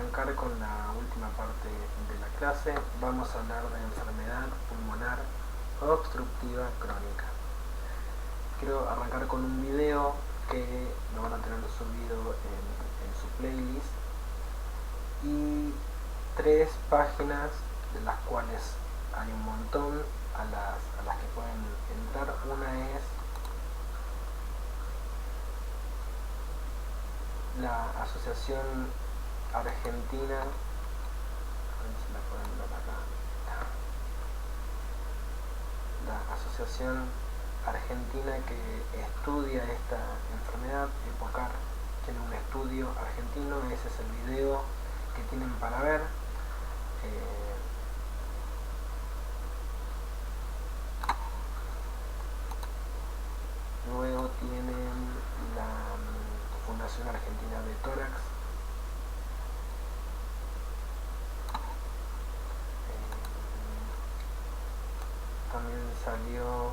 arrancar con la última parte de la clase, vamos a hablar de enfermedad pulmonar obstructiva crónica. Quiero arrancar con un video que lo van a tener subido en su playlist y 3 páginas de las cuales hay un montón a las que pueden entrar. Una es la Asociación Argentina, a ver si la pueden ver acá, la Asociación Argentina que estudia esta enfermedad, EPOCAR, tiene un estudio argentino. Ese es el video que tienen para ver. Luego tienen la Fundación Argentina de Tórax, también salió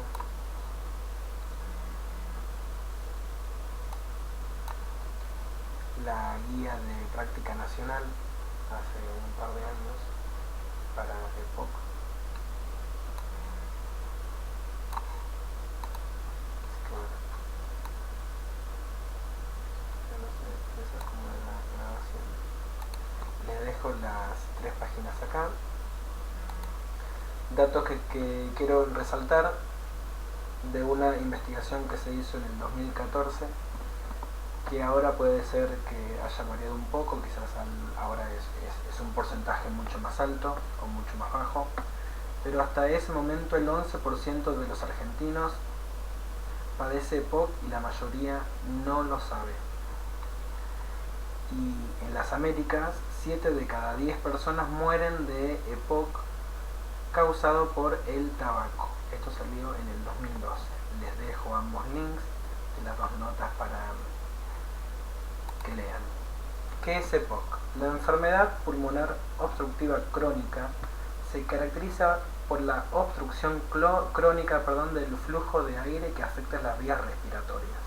la guía de práctica nacional hace un par de años para EPOC. Les dejo las 3 páginas acá. Datos que quiero resaltar de una investigación que se hizo en el 2014, que ahora puede ser que haya variado un poco, quizás ahora es un porcentaje mucho más alto o mucho más bajo, pero hasta ese momento el 11% de los argentinos padece EPOC y la mayoría no lo sabe. Y en las Américas, 7 de cada 10 personas mueren de EPOC causado por el tabaco. Esto salió en el 2012. Les dejo ambos links de las 2 notas para que lean. ¿Qué es EPOC? La enfermedad pulmonar obstructiva crónica se caracteriza por la obstrucción crónica del flujo de aire que afecta las vías respiratorias,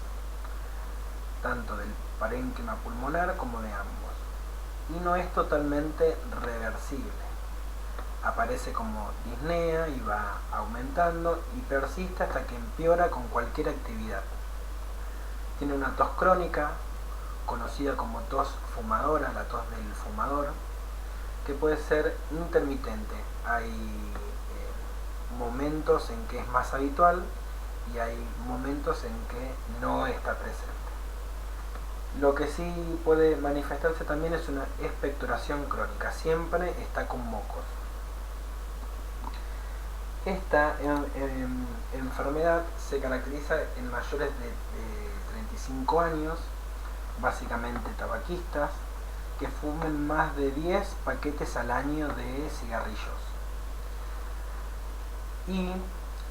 tanto del parénquima pulmonar como de ambos, y no es totalmente reversible. Aparece como disnea y va aumentando y persiste hasta que empeora con cualquier actividad. Tiene una tos crónica, conocida como tos fumadora, la tos del fumador, que puede ser intermitente. Hay momentos en que es más habitual y hay momentos en que no está presente. Lo que sí puede manifestarse también es una expectoración crónica, siempre está con mocos. Esta enfermedad se caracteriza en mayores de 35 años, básicamente tabaquistas, que fumen más de 10 paquetes al año de cigarrillos. Y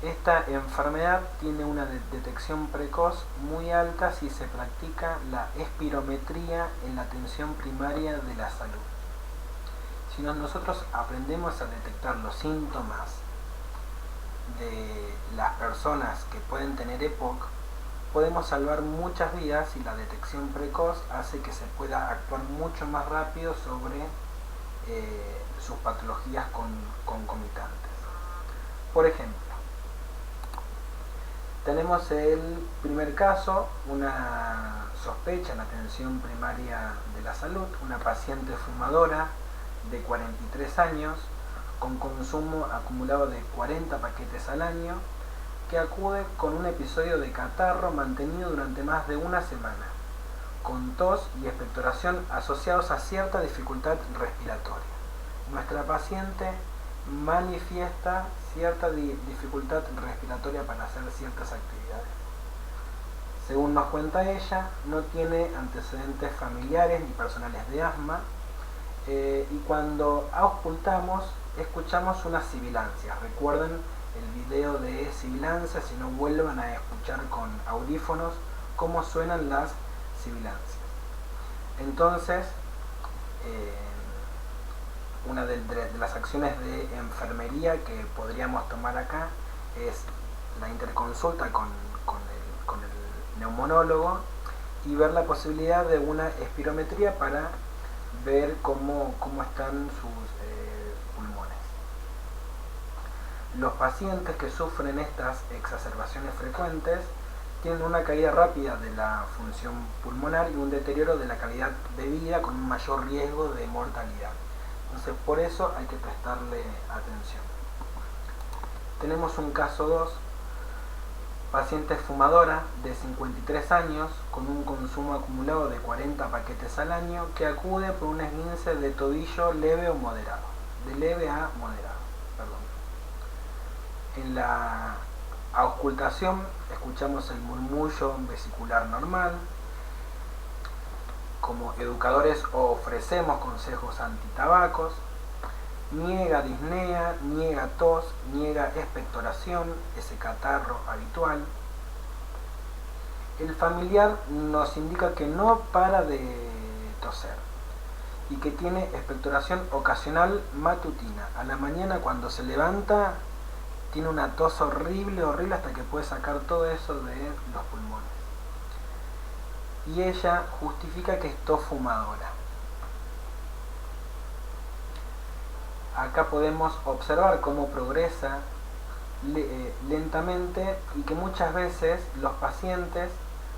esta enfermedad tiene una detección precoz muy alta si se practica la espirometría en la atención primaria de la salud. Si nosotros aprendemos a detectar los síntomas de las personas que pueden tener EPOC, podemos salvar muchas vidas, y la detección precoz hace que se pueda actuar mucho más rápido sobre sus patologías concomitantes. Por ejemplo, tenemos el primer caso, una sospecha en la atención primaria de la salud, una paciente fumadora de 43 años con consumo acumulado de 40 paquetes al año, que acude con un episodio de catarro mantenido durante más de una semana, con tos y expectoración asociados a cierta dificultad respiratoria. Nuestra paciente manifiesta cierta dificultad respiratoria para hacer ciertas actividades. Según nos cuenta ella, no tiene antecedentes familiares ni personales de asma, y cuando auscultamos escuchamos unas sibilancias. Recuerden el video de sibilancias, si no vuelvan a escuchar con audífonos cómo suenan las sibilancias. Entonces, una de las acciones de enfermería que podríamos tomar acá es la interconsulta con el neumonólogo y ver la posibilidad de una espirometría para ver cómo están sus pulmones. Los pacientes que sufren estas exacerbaciones frecuentes tienen una caída rápida de la función pulmonar y un deterioro de la calidad de vida con un mayor riesgo de mortalidad. Entonces, por eso hay que prestarle atención. Tenemos un caso 2, paciente fumadora de 53 años con un consumo acumulado de 40 paquetes al año que acude por un esguince de tobillo leve o moderado, de leve a moderado. En la auscultación escuchamos el murmullo vesicular normal. Como educadores ofrecemos consejos antitabacos. Niega disnea, niega tos, niega expectoración, ese catarro habitual. El familiar nos indica que no para de toser y que tiene expectoración ocasional matutina. A la mañana cuando se levanta tiene una tos horrible hasta que puede sacar todo eso de los pulmones. Y ella justifica que es tos fumadora. Acá podemos observar cómo progresa lentamente y que muchas veces los pacientes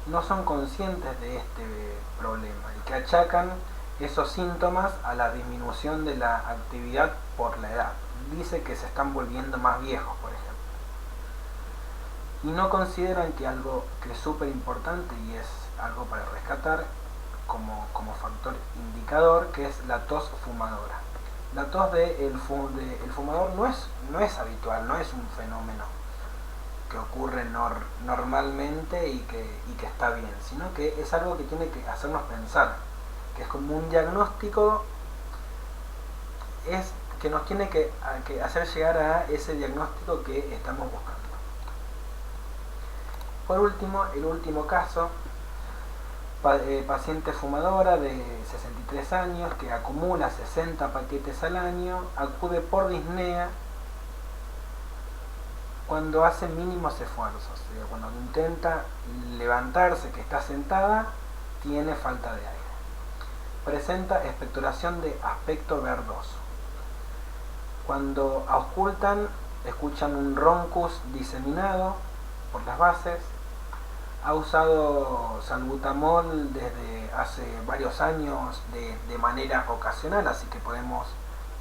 no son conscientes de este problema y que achacan esos síntomas a la disminución de la actividad por la edad. Dice que se están volviendo más viejos, por ejemplo. Y no consideran que algo que es súper importante y es algo para rescatar como factor indicador, que es la tos fumadora. La tos del fumador no es habitual, no es un fenómeno que ocurre normalmente y que está bien, sino que es algo que tiene que hacernos pensar, que es como un diagnóstico, es que nos tiene que hacer llegar a ese diagnóstico que estamos buscando. Por último, el último caso, paciente fumadora de 63 años que acumula 60 paquetes al año, acude por disnea cuando hace mínimos esfuerzos, o sea, cuando intenta levantarse, que está sentada, tiene falta de aire. Presenta expectoración de aspecto verdoso. Cuando auscultan, escuchan un roncus diseminado por las bases. Ha usado salbutamol desde hace varios años de manera ocasional, así que podemos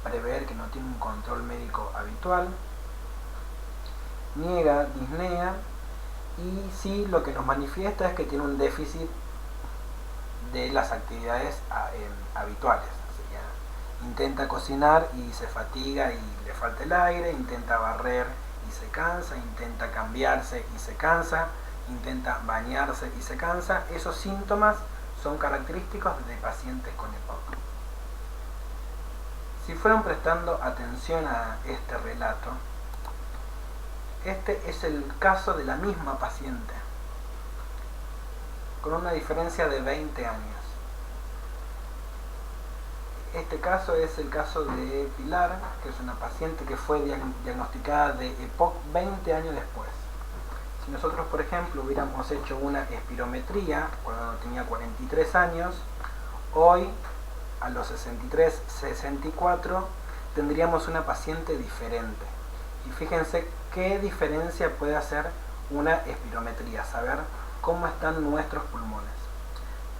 prever que no tiene un control médico habitual. Niega disnea y sí, lo que nos manifiesta es que tiene un déficit de las actividades habituales. O sea, intenta cocinar y se fatiga y le falta el aire, intenta barrer y se cansa, intenta cambiarse y se cansa, intenta bañarse y se cansa. Esos síntomas son característicos de pacientes con EPOC. Si fueron prestando atención a este relato, este es el caso de la misma paciente, con una diferencia de 20 años. Este caso es el caso de Pilar, que es una paciente que fue diagnosticada de EPOC 20 años después. Si nosotros, por ejemplo, hubiéramos hecho una espirometría cuando tenía 43 años, hoy, a los 63, 64, tendríamos una paciente diferente. Y fíjense qué diferencia puede hacer una espirometría, saber cómo están nuestros pulmones.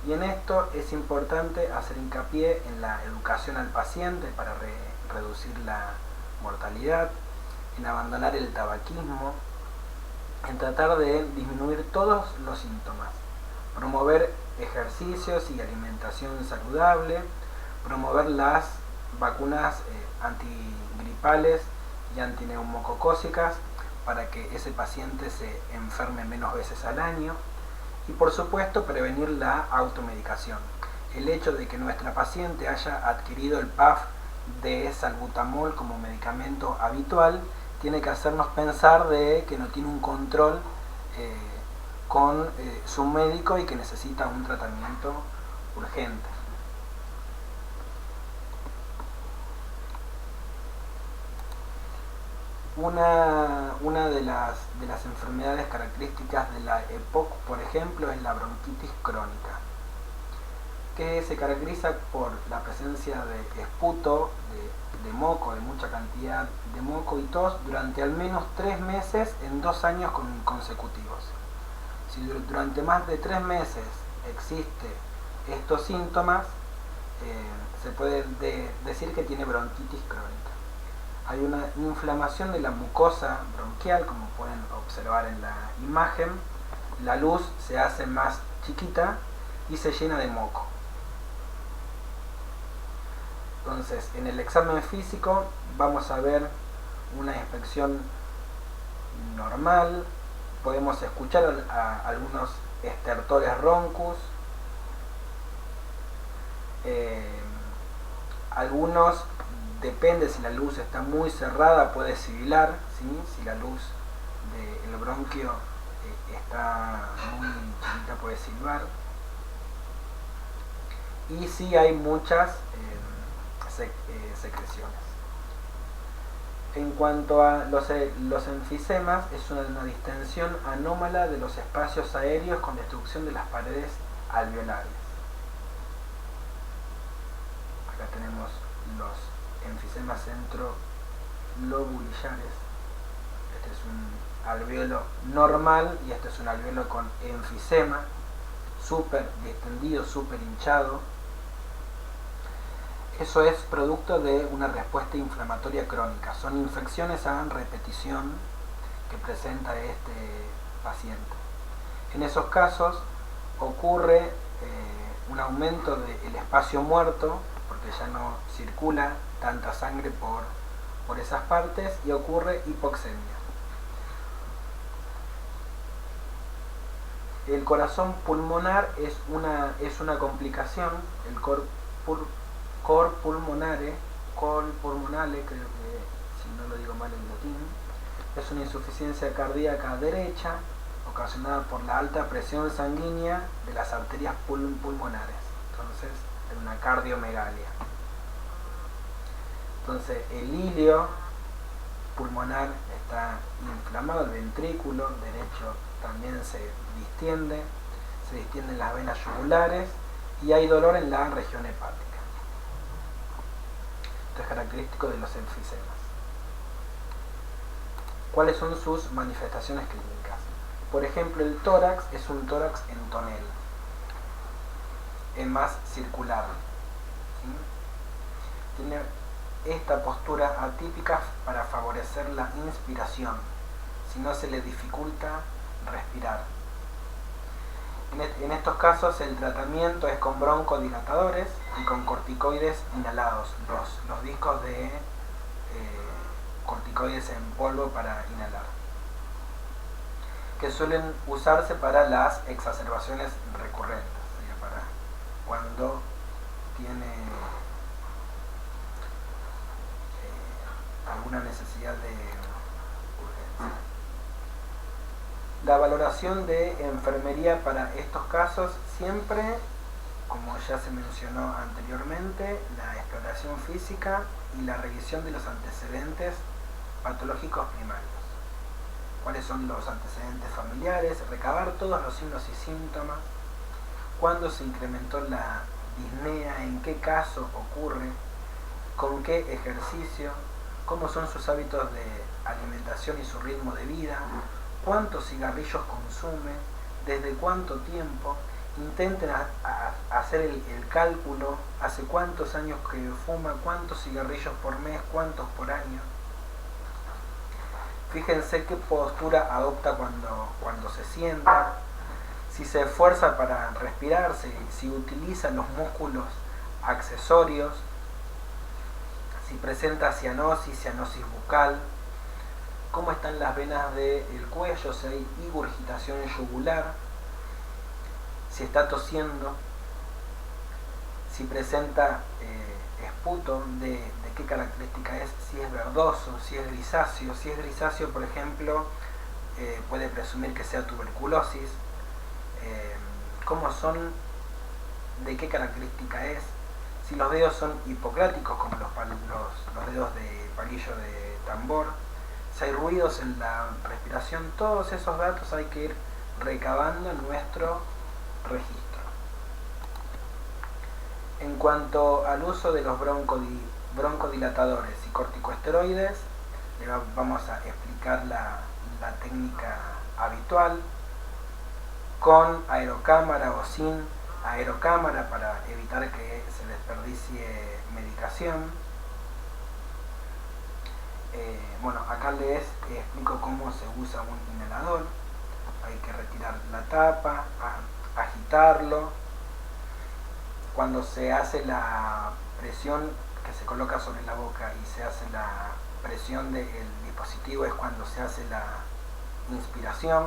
Y en esto es importante hacer hincapié en la educación al paciente para reducir la mortalidad, en abandonar el tabaquismo, en tratar de disminuir todos los síntomas, promover ejercicios y alimentación saludable, promover las vacunas antigripales y antineumococócicas para que ese paciente se enferme menos veces al año y por supuesto prevenir la automedicación. El hecho de que nuestra paciente haya adquirido el PAF de salbutamol como medicamento habitual tiene que hacernos pensar de que no tiene un control con su médico y que necesita un tratamiento urgente. Una de las enfermedades características de la EPOC, por ejemplo, es la bronquitis crónica. que se caracteriza por la presencia de esputo, de moco, de mucha cantidad de moco y tos durante al menos 3 meses en 2 años consecutivos. Si durante más de 3 meses existe estos síntomas, se puede decir que tiene bronquitis crónica. Hay una inflamación de la mucosa bronquial, como pueden observar en la imagen. La luz se hace más chiquita y se llena de moco. Entonces, en el examen físico vamos a ver una inspección normal. Podemos escuchar a algunos estertores roncus. Algunos, depende si la luz está muy cerrada, puede sibilar, ¿sí? Si la luz del bronquio está muy chiquita, puede silbar. Y sí hay muchas secreciones. En cuanto a los enfisemas, es una distensión anómala de los espacios aéreos con destrucción de las paredes alveolares. Acá tenemos los enfisemas centrolobulillares. Este es un alveolo normal y este es un alveolo con enfisema, súper distendido, súper hinchado. Eso es producto de una respuesta inflamatoria crónica. Son infecciones a repetición que presenta este paciente. En esos casos ocurre un aumento del espacio muerto, porque ya no circula tanta sangre por esas partes, y ocurre hipoxemia. El corazón pulmonar es una complicación. El cor pulmonale, creo que si no lo digo mal en latín, es una insuficiencia cardíaca derecha ocasionada por la alta presión sanguínea de las arterias pulmonares. Entonces, es una cardiomegalia. Entonces, el hilio pulmonar está inflamado, el ventrículo derecho también se distienden las venas yugulares y hay dolor en la región hepática. Esto es característico de los enfisemas. ¿Cuáles son sus manifestaciones clínicas? Por ejemplo, el tórax es un tórax en tonel, es más circular, ¿sí? Tiene esta postura atípica para favorecer la inspiración, si no se le dificulta respirar. En estos casos el tratamiento es con broncodilatadores y con corticoides inhalados, los discos de corticoides en polvo para inhalar, que suelen usarse para las exacerbaciones recurrentes, ¿sí? Para cuando tiene alguna necesidad de urgencia. La valoración de enfermería para estos casos siempre, como ya se mencionó anteriormente, la exploración física y la revisión de los antecedentes patológicos primarios. ¿Cuáles son los antecedentes familiares? Recabar todos los signos y síntomas. ¿Cuándo se incrementó la disnea? ¿En qué caso ocurre? ¿Con qué ejercicio? ¿Cómo son sus hábitos de alimentación y su ritmo de vida? ¿Cuántos cigarrillos consume? ¿Desde cuánto tiempo? Intenten hacer el cálculo. ¿Hace cuántos años que fuma? ¿Cuántos cigarrillos por mes? ¿Cuántos por año? Fíjense qué postura adopta cuando se sienta. Si se esfuerza para respirar, si utiliza los músculos accesorios, si presenta cianosis bucal, cómo están las venas del cuello, si hay ingurgitación yugular, si está tosiendo, si presenta esputo, de qué característica es, si es verdoso, si es grisáceo. Si es grisáceo, por ejemplo, puede presumir que sea tuberculosis. Cómo son, de qué característica es, si los dedos son hipocráticos como los dedos de palillo de tambor, si hay ruidos en la respiración. Todos esos datos hay que ir recabando en nuestro registro. En cuanto al uso de los broncodilatadores y corticosteroides, vamos a explicar la técnica habitual con aerocámara o sin aerocámara para evitar que se desperdicie medicación. Bueno, acá les explico cómo se usa un inhalador. Hay que retirar la tapa, agitarlo. Cuando se hace la presión que se coloca sobre la boca y se hace la presión del dispositivo es cuando se hace la inspiración.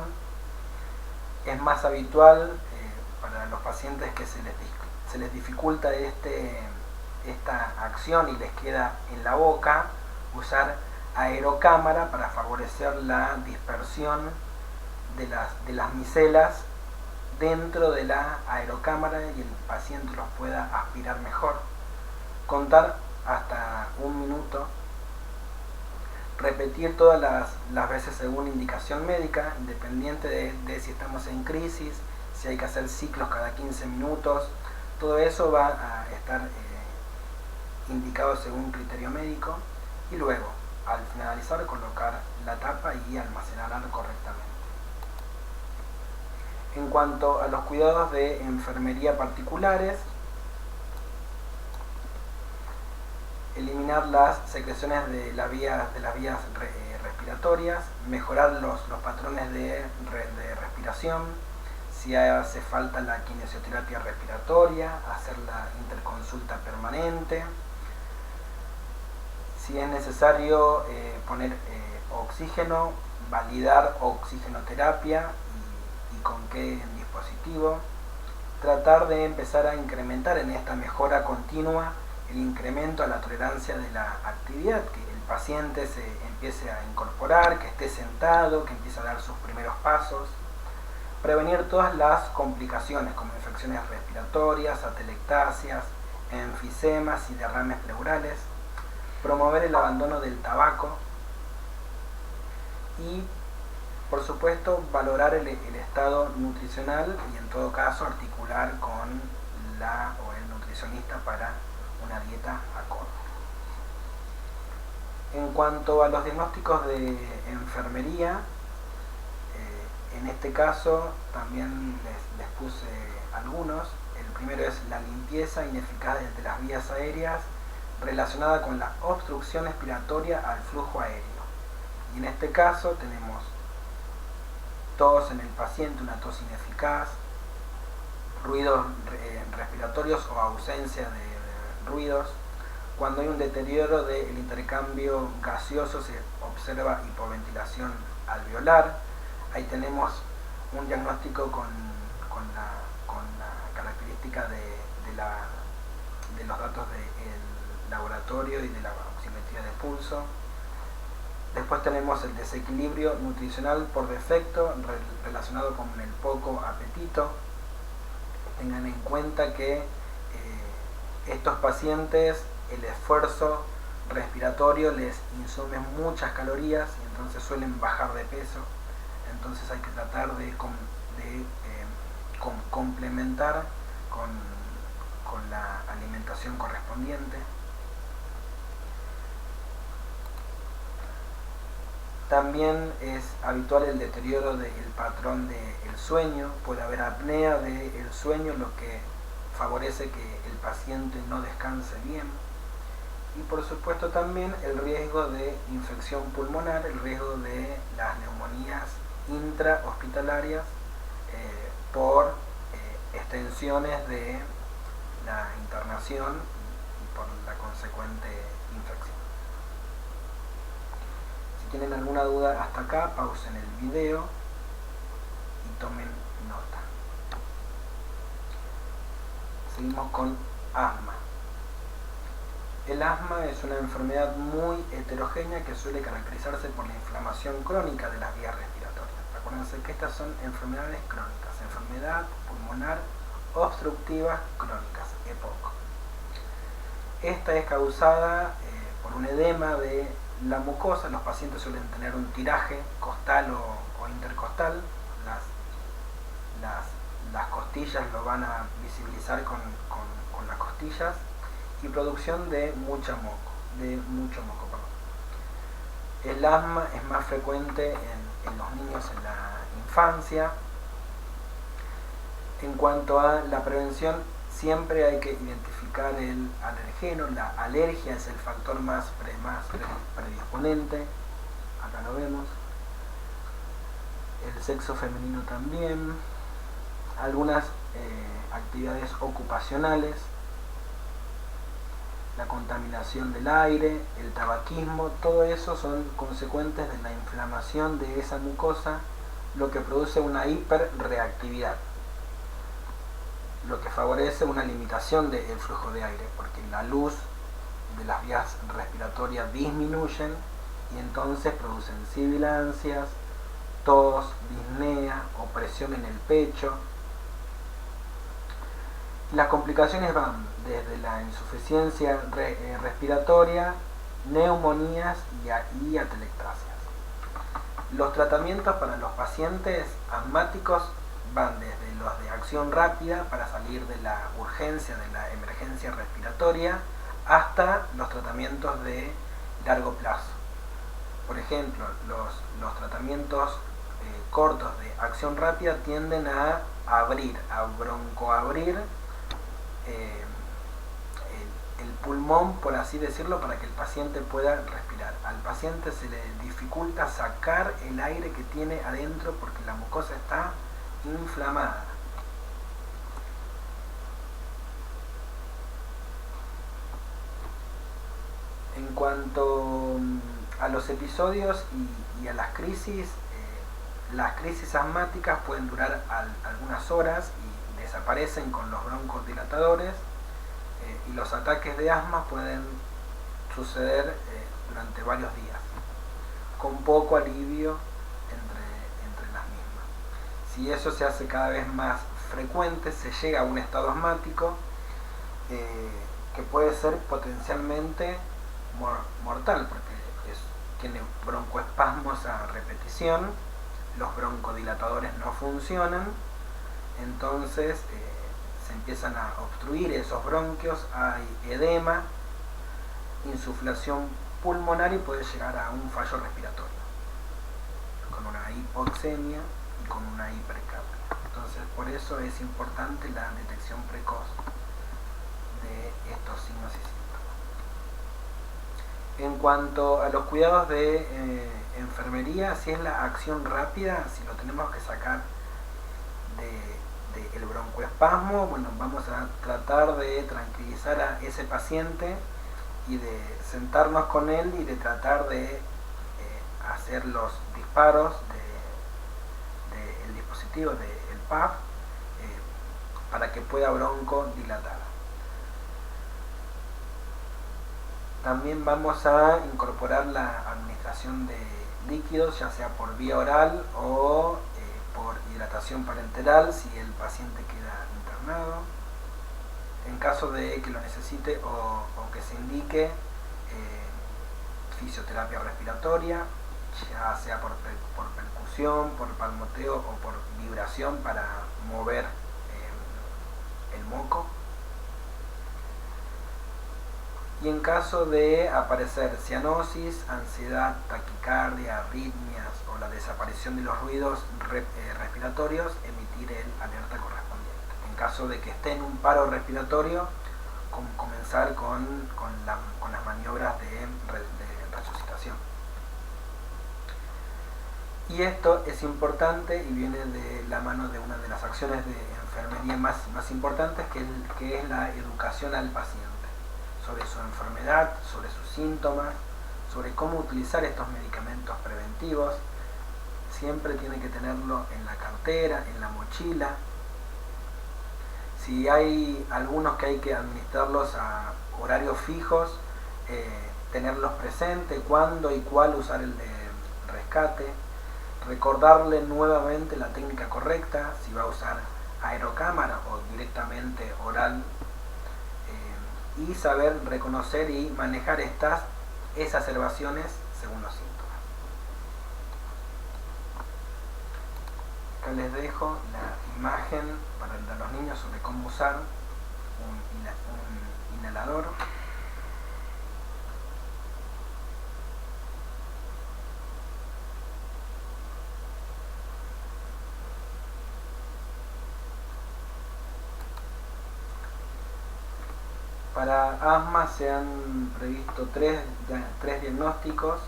Es más habitual para los pacientes que se les dificulta esta acción y les queda en la boca, usar aerocámara para favorecer la dispersión de las micelas dentro de la aerocámara y el paciente los pueda aspirar mejor. Contar hasta 1 minuto. Repetir todas las veces según indicación médica, independiente de si estamos en crisis, si hay que hacer ciclos cada 15 minutos. Todo eso va a estar indicado según criterio médico. Y luego, al finalizar, colocar la tapa y almacenarla correctamente. En cuanto a los cuidados de enfermería particulares, eliminar las secreciones de las vías respiratorias, mejorar los patrones de respiración, si hace falta la kinesioterapia respiratoria, hacer la interconsulta permanente, si es necesario poner oxígeno, validar oxigenoterapia y con qué dispositivo, tratar de empezar a incrementar en esta mejora continua el incremento a la tolerancia de la actividad, que el paciente se empiece a incorporar, que esté sentado, que empiece a dar sus primeros pasos, prevenir todas las complicaciones como infecciones respiratorias, atelectasias, enfisemas y derrames pleurales, promover el abandono del tabaco y, por supuesto, valorar el estado nutricional y, en todo caso, articular con la o el nutricionista para una dieta acorde. En cuanto a los diagnósticos de enfermería, en este caso también les puse algunos. El primero es la limpieza ineficaz de las vías aéreas relacionada con la obstrucción respiratoria al flujo aéreo. Y en este caso tenemos tos en el paciente, una tos ineficaz, ruidos respiratorios o ausencia de ruidos. Cuando hay un deterioro del intercambio gaseoso se observa hipoventilación alveolar. Ahí tenemos un diagnóstico con la característica de los datos del laboratorio y de la oximetría de pulso. Después tenemos el desequilibrio nutricional por defecto relacionado con el poco apetito. Tengan en cuenta que estos pacientes, el esfuerzo respiratorio les insume muchas calorías y entonces suelen bajar de peso. Entonces hay que tratar de complementar con la alimentación correspondiente. También es habitual el deterioro del patrón del sueño. Puede haber apnea del sueño, lo que favorece que el paciente no descanse bien. Y por supuesto también el riesgo de infección pulmonar, el riesgo de las neumonías intrahospitalarias por extensiones de la internación y por la consecuente infección. Si tienen alguna duda hasta acá, pausen el video y tomen nota. Seguimos con asma. El asma es una enfermedad muy heterogénea que suele caracterizarse por la inflamación crónica de las vías respiratorias. Acuérdense que estas son enfermedades crónicas, enfermedad pulmonar obstructiva crónicas, EPOC. Esta es causada por un edema de la mucosa. Los pacientes suelen tener un tiraje costal o intercostal. las costillas lo van a visibilizar con las costillas, y producción de mucho moco. Perdón. El asma es más frecuente en los niños en la infancia. En cuanto a la prevención, siempre hay que identificar el alergeno. La alergia es el factor más predisponente. Acá lo vemos. El sexo femenino también. Algunas actividades ocupacionales. La contaminación del aire, el tabaquismo, todo eso son consecuentes de la inflamación de esa mucosa, lo que produce una hiperreactividad, lo que favorece una limitación del flujo de aire, porque la luz de las vías respiratorias disminuyen y entonces producen sibilancias, tos, disnea, opresión en el pecho. Las complicaciones van desde la insuficiencia respiratoria, neumonías y atelectasias. Los tratamientos para los pacientes asmáticos van desde los de acción rápida para salir de la urgencia de la emergencia respiratoria hasta los tratamientos de largo plazo. Por ejemplo, los tratamientos cortos de acción rápida tienden a broncoabrir el pulmón, por así decirlo, para que el paciente pueda respirar. Al paciente se le dificulta sacar el aire que tiene adentro porque la mucosa está inflamada. En cuanto a los episodios y a las crisis asmáticas pueden durar algunas horas y desaparecen con los broncodilatadores, y los ataques de asma pueden suceder durante varios días, con poco alivio entre las mismas. Si eso se hace cada vez más frecuente, se llega a un estado asmático que puede ser potencialmente mortal, porque tiene broncoespasmos a repetición, los broncodilatadores no funcionan, entonces se empiezan a obstruir esos bronquios, hay edema, insuflación pulmonar y puede llegar a un fallo respiratorio, con una hipoxemia y con una hipercapnia. Entonces, por eso es importante la detección precoz de estos signos y síntomas. En cuanto a los cuidados de enfermería, si es la acción rápida, si lo tenemos que sacar el broncoespasmo, bueno, vamos a tratar de tranquilizar a ese paciente y de sentarnos con él y de tratar de hacer los disparos del dispositivo del PAF para que pueda broncodilatar. También vamos a incorporar la administración de líquidos, ya sea por vía oral o por hidratación parenteral si el paciente queda internado. En caso de que lo necesite o que se indique fisioterapia respiratoria, ya sea por percusión, por palmoteo o por vibración para mover el moco. Y en caso de aparecer cianosis, ansiedad, taquicardia, arritmias o la desaparición de los ruidos respiratorios, emitir el alerta correspondiente. En caso de que esté en un paro respiratorio, comenzar con las maniobras de resucitación. Y esto es importante y viene de la mano de una de las acciones de enfermería más importantes, que es la educación al paciente sobre su enfermedad, sobre sus síntomas, sobre cómo utilizar estos medicamentos preventivos. Siempre tiene que tenerlo en la cartera, en la mochila. Si hay algunos que hay que administrarlos a horarios fijos, tenerlos presentes, cuándo y cuál usar el de rescate, recordarle nuevamente la técnica correcta, si va a usar aerocámara o directamente oral, y saber reconocer y manejar esas exacerbaciones según los síntomas. Acá les dejo la imagen para a los niños sobre cómo usar un inhalador. Para asma se han previsto tres diagnósticos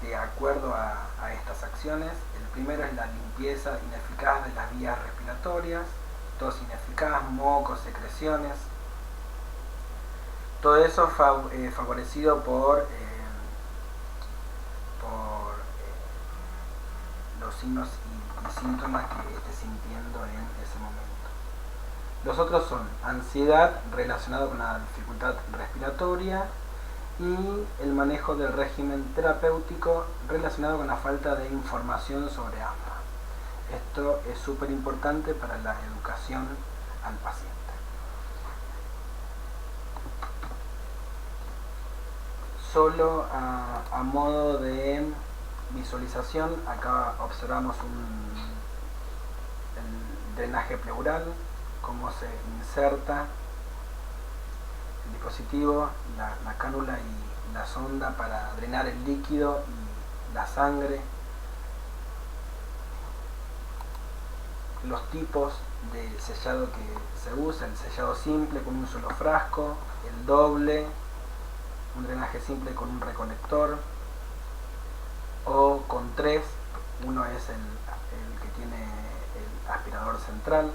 de acuerdo a estas acciones. El primero es la limpieza ineficaz de las vías respiratorias, tos ineficaz, mocos, secreciones. Todo eso favorecido por los signos y síntomas que esté sintiendo en ese momento. Los otros son ansiedad relacionado con la dificultad respiratoria y el manejo del régimen terapéutico relacionado con la falta de información sobre asma. Esto es súper importante para la educación al paciente. Solo a modo de visualización, acá observamos el drenaje pleural, cómo se inserta el dispositivo, la cánula y la sonda para drenar el líquido y la sangre. Los tipos de sellado que se usa: el sellado simple con un solo frasco, el doble, un drenaje simple con un recolector, o con tres. Uno es el que tiene el aspirador central.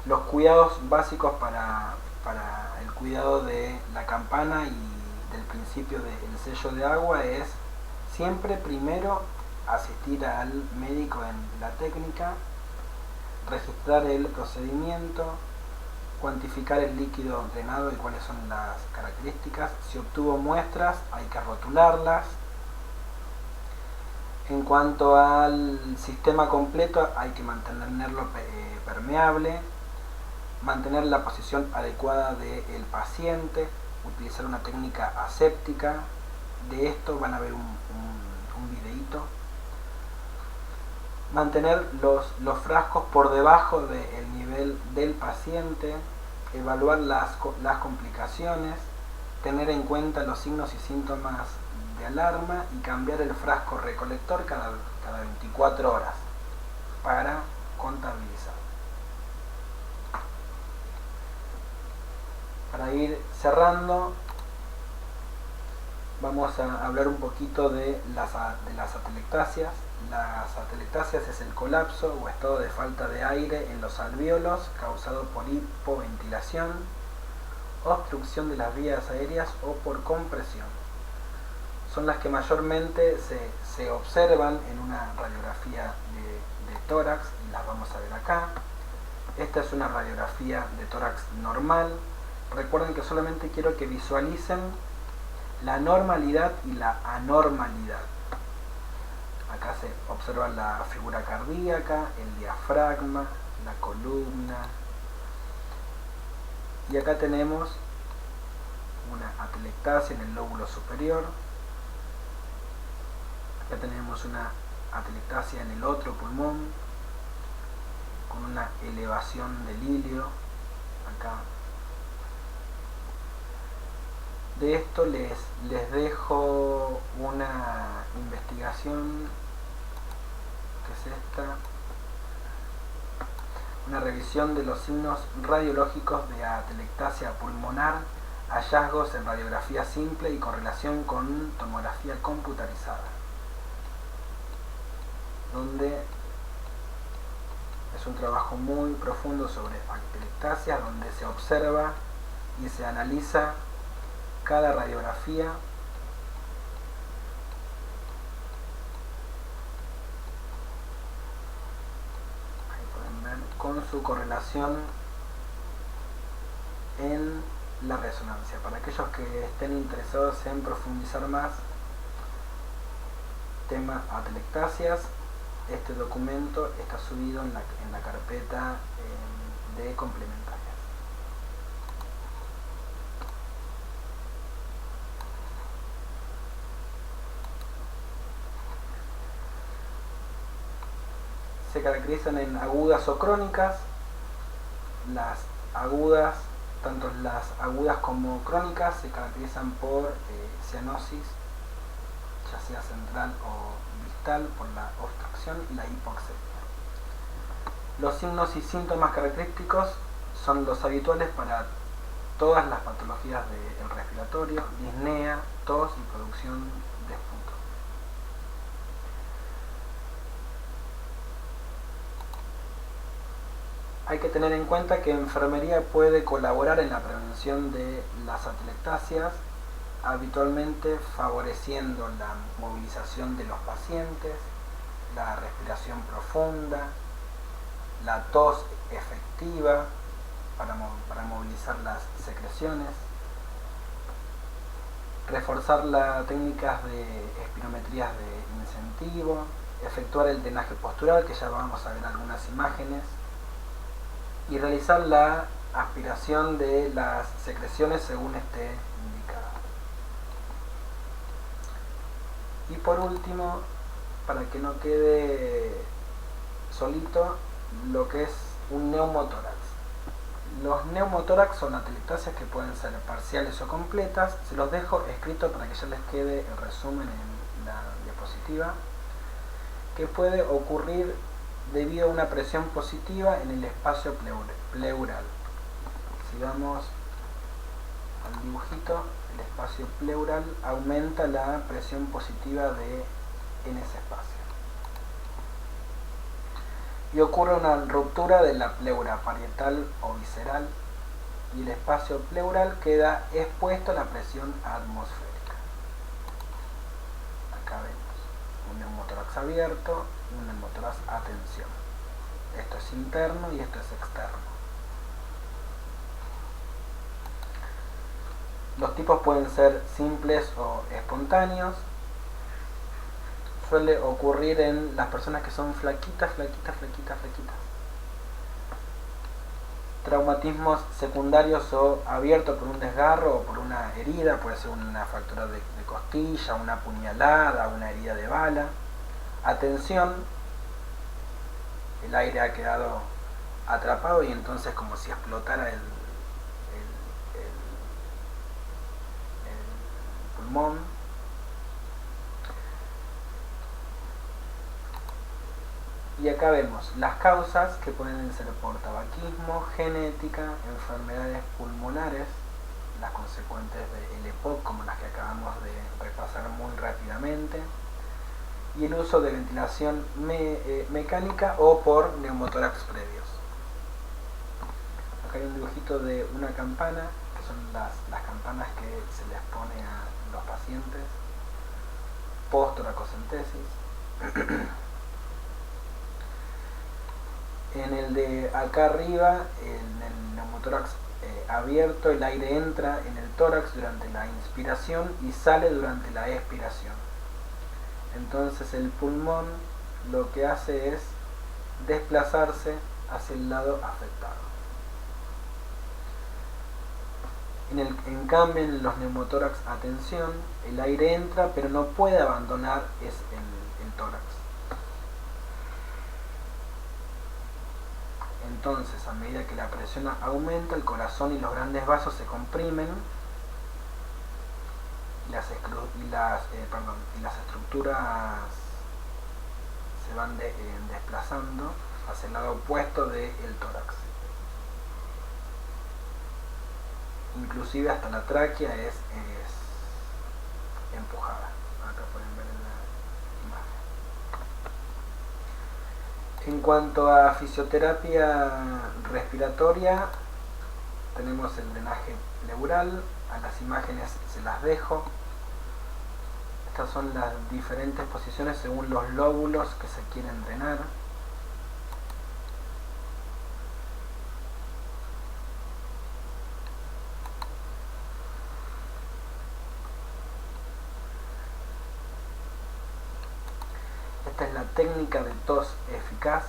Los cuidados básicos para el cuidado de la campana y del principio del sello de agua es siempre primero asistir al médico en la técnica, registrar el procedimiento, cuantificar el líquido drenado y cuáles son las características. Si obtuvo muestras, hay que rotularlas. En cuanto al sistema completo, hay que mantenerlo permeable, mantener la posición adecuada del paciente, utilizar una técnica aséptica. De esto van a ver un videíto. Mantener los frascos por debajo del nivel del paciente, evaluar las complicaciones, tener en cuenta los signos y síntomas de alarma y cambiar el frasco recolector cada 24 horas para contabilizar. Para ir cerrando, vamos a hablar un poquito de las atelectasias. Las atelectasias es el colapso o estado de falta de aire en los alvéolos causado por hipoventilación, obstrucción de las vías aéreas o por compresión. Son las que mayormente se observan en una radiografía de tórax, y las vamos a ver acá. Esta es una radiografía de tórax normal. Recuerden que solamente quiero que visualicen la normalidad y la anormalidad. Acá se observa la figura cardíaca, el diafragma, la columna. Y acá tenemos una atelectasia en el lóbulo superior. Acá tenemos una atelectasia en el otro pulmón, con una elevación del ilio. Acá. De esto les dejo una investigación, que es esta, una revisión de los signos radiológicos de atelectasia pulmonar, hallazgos en radiografía simple y correlación con tomografía computarizada, donde es un trabajo muy profundo sobre atelectasia, donde se observa y se analiza cada radiografía. Ahí pueden ver con su correlación en la resonancia. Para aquellos que estén interesados en profundizar más tema atelectasias, este documento está subido en la carpeta de complementarias. se caracterizan en agudas o crónicas. Las agudas, tanto las agudas como crónicas, se caracterizan por cianosis, ya sea central o distal, por la obstrucción y la hipoxemia. Los signos y síntomas característicos son los habituales para todas las patologías del respiratorio: disnea, tos y producción de esputo. Hay que tener en cuenta que enfermería puede colaborar en la prevención de las atelectasias, habitualmente favoreciendo la movilización de los pacientes, la respiración profunda, la tos efectiva para movilizar las secreciones, reforzar las técnicas de espirometrías de incentivo, efectuar el drenaje postural, que ya vamos a ver algunas imágenes, y realizar la aspiración de las secreciones según esté indicado. Y por último, para que no quede solito, lo que es un neumotórax. Los neumotórax son atelectasias que pueden ser parciales o completas. Se los dejo escrito para que ya les quede el resumen en la diapositiva. Que puede ocurrir debido a una presión positiva en el espacio pleural. Si vamos al dibujito, el espacio pleural aumenta la presión positiva en ese espacio. Y ocurre una ruptura de la pleura parietal o visceral y el espacio pleural queda expuesto a la presión atmosférica. Acá vemos un neumotórax abierto y un neumotórax a tensión. Esto es interno y esto es externo. Los tipos pueden ser simples o espontáneos. Suele ocurrir en las personas que son flaquitas. Traumatismos secundarios o abiertos por un desgarro o por una herida, puede ser una fractura de costilla, una puñalada, una herida de bala. Atención, el aire ha quedado atrapado y entonces como si explotara el pulmón. Y acá vemos las causas, que pueden ser por tabaquismo, genética, enfermedades pulmonares, las consecuentes del EPOC, como las que acabamos de repasar muy rápidamente, y el uso de ventilación mecánica o por neumotórax previos. Acá hay un dibujito de una campana, que son las campanas que se les pone a los pacientes post-toracocentesis. En el de acá arriba, en el neumotórax abierto, el aire entra en el tórax durante la inspiración y sale durante la expiración. Entonces el pulmón lo que hace es desplazarse hacia el lado afectado. En cambio, en los neumotórax a tensión, el aire entra pero no puede abandonar el tórax. Entonces, a medida que la presión aumenta, el corazón y los grandes vasos se comprimen y las estructuras se van desplazando hacia el lado opuesto del tórax. Inclusive hasta la tráquea es empujada. Acá pueden ver en la imagen. En cuanto a fisioterapia respiratoria, tenemos el drenaje pleural. A las imágenes se las dejo. Estas son las diferentes posiciones según los lóbulos que se quieren drenar. Esta es la técnica de tos eficaz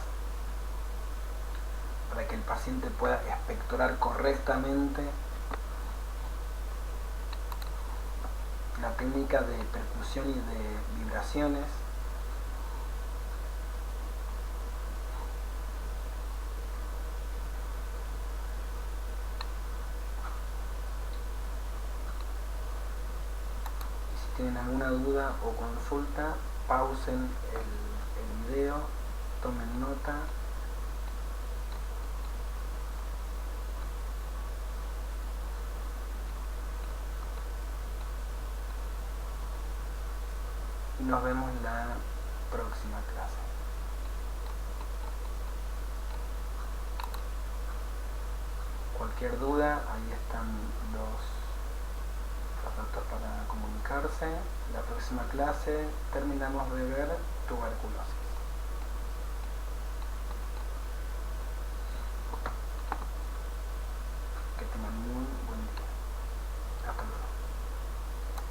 para que el paciente pueda expectorar correctamente. La técnica de percusión y de vibraciones. tienen alguna duda o consulta, pausen el video, tomen nota. Y nos vemos la próxima clase. Cualquier duda, ahí están los datos para comunicarse. La próxima clase terminamos de ver tuberculosis.